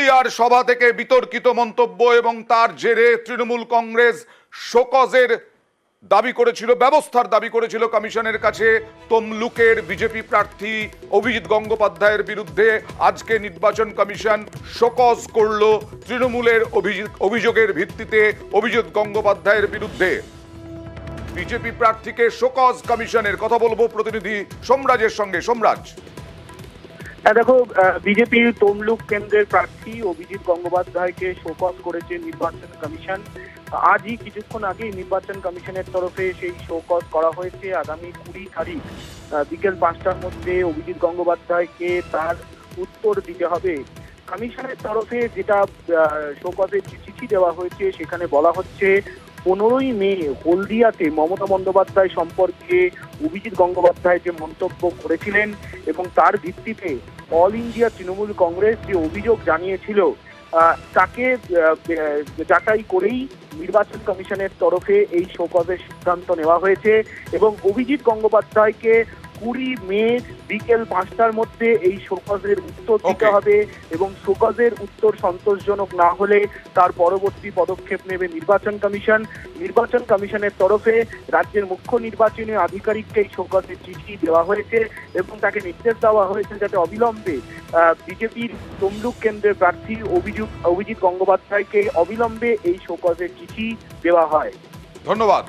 হলদিয়ার সভা থেকে বিতর্কিত মন্তব্য এবং তার জেরে তৃণমূল কংগ্রেস শোকজের দাবি করেছিল, ব্যবস্থার দাবি করেছিল কমিশনের কাছে। তমলুকের বিজেপি প্রার্থী অভিজিৎ গঙ্গোপাধ্যায়ের বিরুদ্ধে আজকে নির্বাচন কমিশন শোকজ করল তৃণমূলের অভিযোগের ভিত্তিতে অভিজিৎ গঙ্গোপাধ্যায়ের বিরুদ্ধে। বিজেপি প্রার্থীকে শোকজ কমিশনের কথা বলবো প্রতিনিধি সোমরাজের সঙ্গে। সোমরাজ, দেখো, বিজেপির তমলুক কেন্দ্রের প্রার্থী অভিজিৎ গঙ্গোপাধ্যায়কে শোকজ করেছে নির্বাচন কমিশন। আজই কিছুক্ষণ আগে নির্বাচন কমিশনের তরফে সেই শোকজ করা হয়েছে। আগামী 20 তারিখ বিকেল 5টার মধ্যে অভিজিৎ গঙ্গোপাধ্যায়কে তার উত্তর দিতে হবে। কমিশনের তরফে যেটা শোকজের চিঠি দেওয়া হয়েছে সেখানে বলা হচ্ছে 15ই মে হলদিয়াতে মমতা বন্দ্যোপাধ্যায় সম্পর্কে অভিজিৎ গঙ্গোপাধ্যায় যে মন্তব্য করেছিলেন এবং তার ভিত্তিতে অল ইন্ডিয়া তৃণমূল কংগ্রেস যে অভিযোগ জানিয়েছিল তাকে যাচাই করেই নির্বাচন কমিশনের তরফে এই শোকজের সিদ্ধান্ত নেওয়া হয়েছে এবং অভিজিৎ গঙ্গোপাধ্যায়কে 20 মে বিকেল 5টার মধ্যে এই শোকজের উত্তর দিতে হবে এবং শোকজের উত্তর সন্তোষজনক না হলে তার পরবর্তী পদক্ষেপ নেবে নির্বাচন কমিশন। নির্বাচন কমিশনের তরফে রাজ্যের মুখ্য নির্বাচনী আধিকারিককে এই শোকজের চিঠি দেওয়া হয়েছে এবং তাকে নির্দেশ দেওয়া হয়েছে যাতে অবিলম্বে বিজেপির তমলুক কেন্দ্রের প্রার্থী অভিজিৎ গঙ্গোপাধ্যায়কে অবিলম্বে এই শোকজের চিঠি দেওয়া হয়। ধন্যবাদ।